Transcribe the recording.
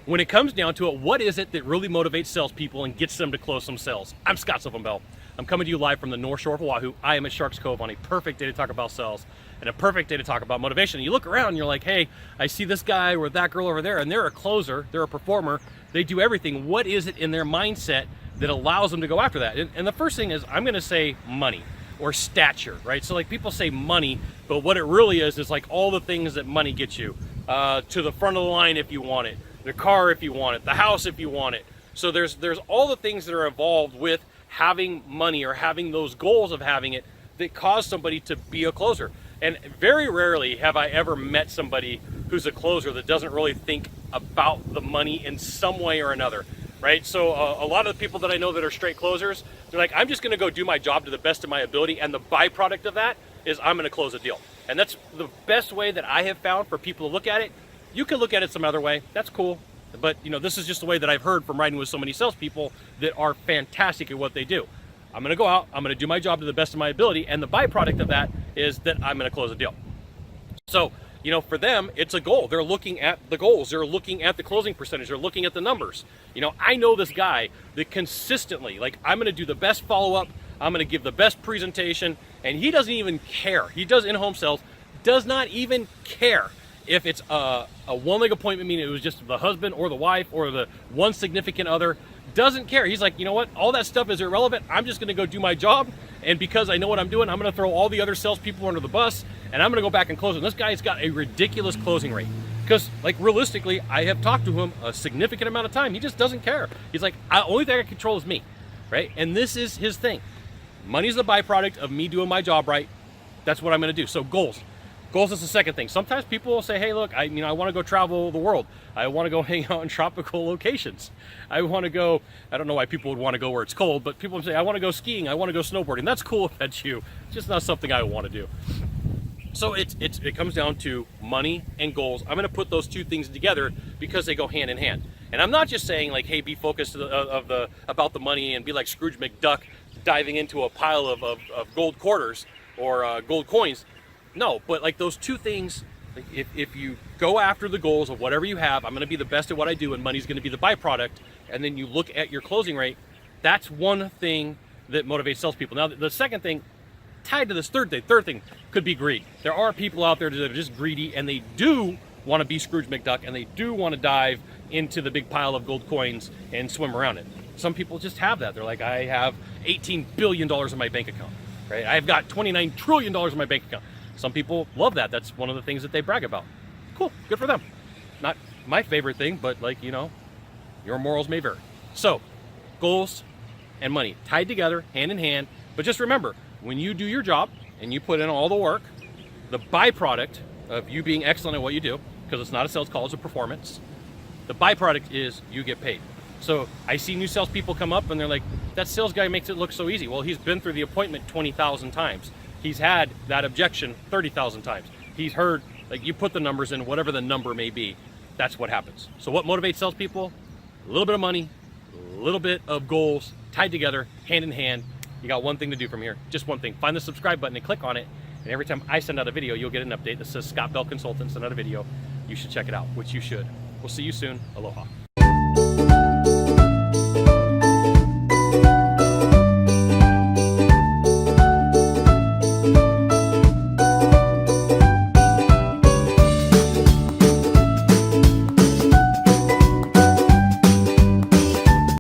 when it comes down to it, what is it that really motivates salespeople and gets them to close some sales? I'm Scott Sylvan Bell. I'm coming to you live from the North Shore of Oahu. I am at Sharks Cove on a perfect day to talk about sales and a perfect day to talk about motivation. And you look around and you're like, hey, I see this guy or that girl over there, and they're a closer, they're a performer, they do everything. What is it in their mindset that allows them to go after that? And the first thing is, I'm gonna say money or stature, right? So like people say money, but what it really is like all the things that money gets you. To the front of the line if you want it, the car if you want it, the house if you want it. So there's all the things that are involved with having money or having those goals of having it that cause somebody to be a closer. And very rarely have I ever met somebody who's a closer that doesn't really think about the money in some way or another, right? So a lot of the people that I know that are straight closers, they're like, I'm just gonna go do my job to the best of my ability, and the byproduct of that is I'm gonna close a deal. And that's the best way that I have found for people to look at it. You can look at it some other way, that's cool. But you know, this is just the way that I've heard from riding with so many salespeople that are fantastic at what they do. I'm gonna go out, I'm gonna do my job to the best of my ability, and the byproduct of that is that I'm gonna close a deal. So, you know, for them, it's a goal. They're looking at the goals, they're looking at the closing percentage, they're looking at the numbers. You know, I know this guy that consistently, like, I'm gonna do the best follow-up, I'm gonna give the best presentation, and he doesn't even care. He does in-home sales, does not even care if it's a one-leg appointment, meaning it was just the husband or the wife or the one significant other, doesn't care. He's like, you know what, all that stuff is irrelevant. I'm just gonna go do my job, and because I know what I'm doing, I'm gonna throw all the other salespeople under the bus, and I'm gonna go back and close it. And this guy's got a ridiculous closing rate. Because, like, realistically, I have talked to him a significant amount of time. He just doesn't care. He's like, the only thing I control is me, right? And this is his thing. Money's the byproduct of me doing my job right. That's what I'm gonna do. So goals. Goals is the second thing. Sometimes people will say, hey, look, I want to go travel the world. I want to go hang out in tropical locations. I want to go, I don't know why people would want to go where it's cold, but people would say, I want to go skiing, I want to go snowboarding. That's cool if that's you. It's just not something I want to do. So it comes down to money and goals. I'm going to put those two things together because they go hand in hand. And I'm not just saying like, hey, be focused about the money and be like Scrooge McDuck diving into a pile of gold quarters or gold coins. No, but like those two things, like if you go after the goals of whatever you have, I'm going to be the best at what I do and money's going to be the byproduct, and then you look at your closing rate, that's one thing that motivates salespeople. Now, the second thing, tied to this third thing could be greed. There are people out there that are just greedy, and they do want to be Scrooge McDuck, and they do want to dive into the big pile of gold coins and swim around it. Some people just have that. They're like, I have $18 billion in my bank account, right? I've got $29 trillion in my bank account. Some people love that. That's one of the things that they brag about. Cool, good for them. Not my favorite thing, but like, you know, your morals may vary. So, goals and money tied together, hand in hand. But just remember, when you do your job and you put in all the work, the byproduct of you being excellent at what you do, because it's not a sales call, it's a performance, the byproduct is you get paid. So I see new salespeople come up and they're like, that sales guy makes it look so easy. Well, he's been through the appointment 20,000 times. He's had that objection 30,000 times. He's heard, like, you put the numbers in, whatever the number may be, that's what happens. So what motivates salespeople? A little bit of money, a little bit of goals tied together, hand in hand. You got one thing to do from here, just one thing. Find the subscribe button and click on it. And every time I send out a video, you'll get an update that says Scott Bell Consultant sent out a video. You should check it out, which you should. We'll see you soon. Aloha.